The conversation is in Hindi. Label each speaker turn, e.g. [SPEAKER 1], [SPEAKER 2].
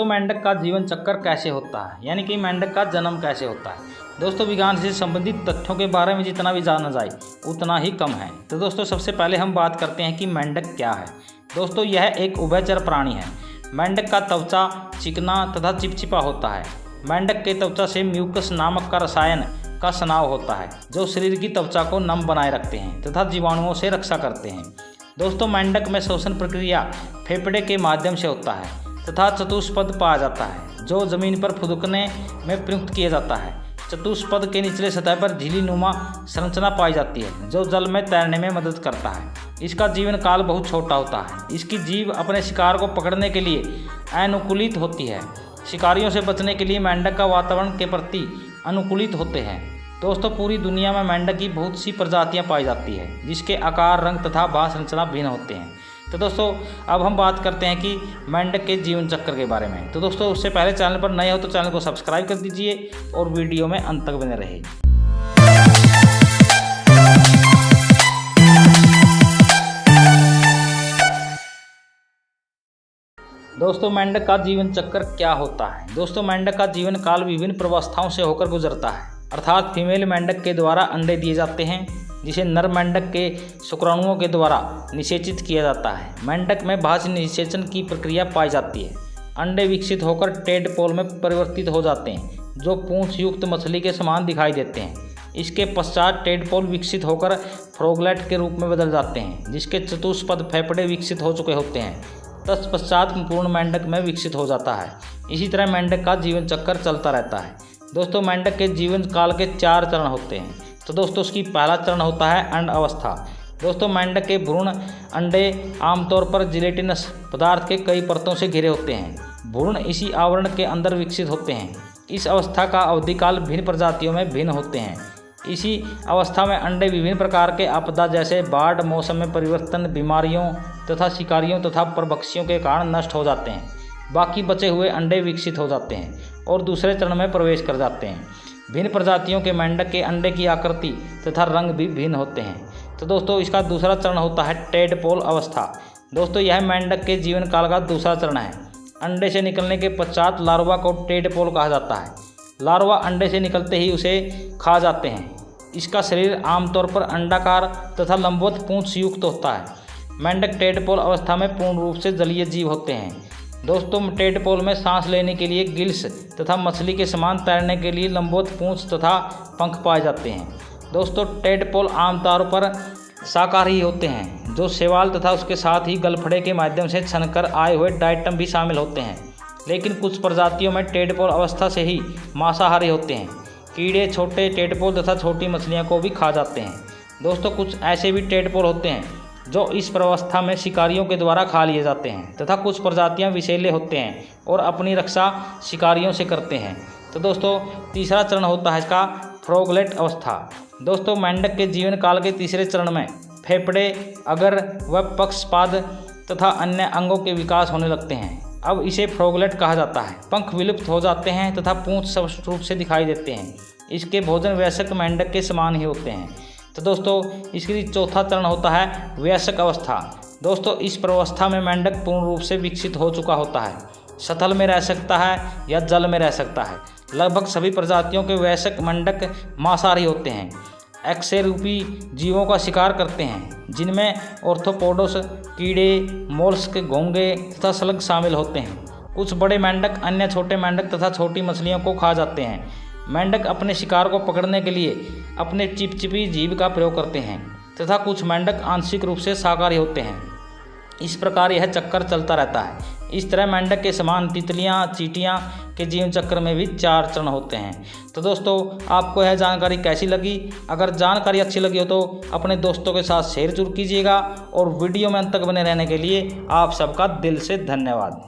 [SPEAKER 1] तो मेंढक का जीवन चक्र कैसे होता है, यानी कि मेंढक का जन्म कैसे होता है। दोस्तों, विज्ञान से संबंधित तथ्यों के बारे में जितना भी जाना जाए उतना ही कम है। तो दोस्तों, सबसे पहले हम बात करते हैं कि मेंढक क्या है। दोस्तों, यह एक उभयचर प्राणी है। मेंढक का त्वचा चिकना तथा चिपचिपा होता है। मेंढक के त्वचा से म्यूकस नामक का रसायन का स्राव होता है, जो शरीर की त्वचा को नम बनाए रखते हैं तथा जीवाणुओं से रक्षा करते हैं। दोस्तों, मेंढक में श्वसन प्रक्रिया फेफड़े के माध्यम से होता है तथा चतुष्पद पाया जाता है, जो जमीन पर फुदकने में प्रयुक्त किया जाता है। चतुष्पद के निचले सतह पर झिल्ली नुमा संरचना पाई जाती है, जो जल में तैरने में मदद करता है। इसका जीवन काल बहुत छोटा होता है। इसकी जीभ अपने शिकार को पकड़ने के लिए अनुकूलित होती है। शिकारियों से बचने के लिए मेंढक का वातावरण के प्रति अनुकूलित होते हैं। दोस्तों, पूरी दुनिया में मेंढक की बहुत सी प्रजातियां पाई जाती है, जिसके आकार, रंग तथा बाह्य संरचना भिन्न होते हैं। तो दोस्तों, अब हम बात करते हैं कि मेंढक के जीवन चक्र के बारे में। तो दोस्तों, उससे पहले चैनल पर नए हो तो चैनल को सब्सक्राइब कर दीजिए और वीडियो में अंत तक बने रहिए। दोस्तों, मेंढक का जीवन चक्र क्या होता है। दोस्तों, मेंढक का जीवन काल विभिन्न प्रवस्थाओं से होकर गुजरता है, अर्थात फीमेल मेंढक के द्वारा अंडे दिए जाते हैं, जिसे नर मेंढक के शुक्राणुओं के द्वारा निषेचित किया जाता है। मेंढक में बाह्य निषेचन की प्रक्रिया पाई जाती है। अंडे विकसित होकर टेडपोल में परिवर्तित हो जाते हैं, जो पूंछ युक्त मछली के समान दिखाई देते हैं। इसके पश्चात टेडपोल विकसित होकर फ्रॉगलेट के रूप में बदल जाते हैं, जिसके चतुष्पद फेफड़े विकसित हो चुके होते हैं। तत्पश्चात पूर्ण मेंढक में विकसित हो जाता है। इसी तरह मेंढक का जीवन चक्र चलता रहता है। दोस्तों, मेंढक के जीवन काल के 4 चरण होते हैं। तो दोस्तों, उसकी पहला चरण होता है अंड अवस्था। दोस्तों, मेंढक के भ्रूण अंडे आमतौर पर जिलेटिनस पदार्थ के कई परतों से घिरे होते हैं। भ्रूण इसी आवरण के अंदर विकसित होते हैं। इस अवस्था का अवधिकाल भिन्न प्रजातियों में भिन्न होते हैं। इसी अवस्था में अंडे विभिन्न प्रकार के आपदा जैसे बाढ़, मौसम में परिवर्तन, बीमारियों तथा शिकारियों तथा परभक्षियों के कारण नष्ट हो जाते हैं। बाकी बचे हुए अंडे विकसित हो जाते हैं और दूसरे चरण में प्रवेश कर जाते हैं। भिन्न प्रजातियों के मेंढक के अंडे की आकृति तथा रंग भी भिन्न होते हैं। तो दोस्तों, इसका दूसरा चरण होता है टेडपोल अवस्था। दोस्तों, यह मेंढक के जीवन काल का दूसरा चरण है। अंडे से निकलने के पश्चात लार्वा को टेडपोल कहा जाता है। लार्वा अंडे से निकलते ही उसे खा जाते हैं। इसका शरीर आमतौर पर अंडाकार तथा लंबवत पूंछ युक्त होता है। मेंढक टेडपोल अवस्था में पूर्ण रूप से जलीय जीव होते हैं। दोस्तों, टेडपोल में सांस लेने के लिए गिल्स तथा मछली के समान तैरने के लिए लंबवत पूंछ तथा पंख पाए जाते हैं। दोस्तों, टेडपोल आमतौर पर शाकाहारी होते हैं, जो शैवाल तथा उसके साथ ही गलफड़े के माध्यम से छनकर आए हुए डाइटम भी शामिल होते हैं। लेकिन कुछ प्रजातियों में टेडपोल अवस्था से ही मांसाहारी होते हैं। कीड़े छोटे टेडपोल तथा छोटी मछलियाँ को भी खा जाते हैं। दोस्तों, कुछ ऐसे भी टेडपोल होते हैं जो इस प्रवस्था में शिकारियों के द्वारा खा लिए जाते हैं तथा कुछ प्रजातियां विषैले होते हैं और अपनी रक्षा शिकारियों से करते हैं। तो दोस्तों, तीसरा चरण होता है इसका फ्रॉगलेट अवस्था। दोस्तों, मेंढक के जीवन काल के तीसरे चरण में फेफड़े, अगर व पक्षपाद तथा अन्य अंगों के विकास होने लगते हैं। अब इसे फ्रॉगलेट कहा जाता है। पंख विलुप्त हो जाते हैं तथा पूंछ स्पष्ट रूप से दिखाई देते हैं। इसके भोजन वयस्क मेंढक के समान ही होते हैं। तो दोस्तों, इसकी चौथा चरण होता है वयस्क अवस्था। दोस्तों, इस प्रवस्था में मेंढक पूर्ण रूप से विकसित हो चुका होता है। स्थल में रह सकता है या जल में रह सकता है। लगभग सभी प्रजातियों के वयस्क मेंढक मांसाहारी होते हैं। एक्सेरूपी जीवों का शिकार करते हैं, जिनमें ऑर्थोपोडस, कीड़े, मोल्स्क, घोंगे तथा स्लग शामिल होते हैं। कुछ बड़े मेंढक अन्य छोटे मेंढक तथा छोटी मछलियों को खा जाते हैं। मेंढक अपने शिकार को पकड़ने के लिए अपने चिपचिपी जीभ का प्रयोग करते हैं तथा कुछ मेंढक आंशिक रूप से शाकाहारी होते हैं। इस प्रकार यह चक्कर चलता रहता है। इस तरह मेंढक के समान तितलियां, चींटियां के जीवन चक्र में भी 4 चरण होते हैं। तो दोस्तों, आपको यह जानकारी कैसी लगी? अगर जानकारी अच्छी लगी हो तो अपने दोस्तों के साथ शेयर जरूर कीजिएगा और वीडियो में अंत तक बने रहने के लिए आप सबका दिल से धन्यवाद।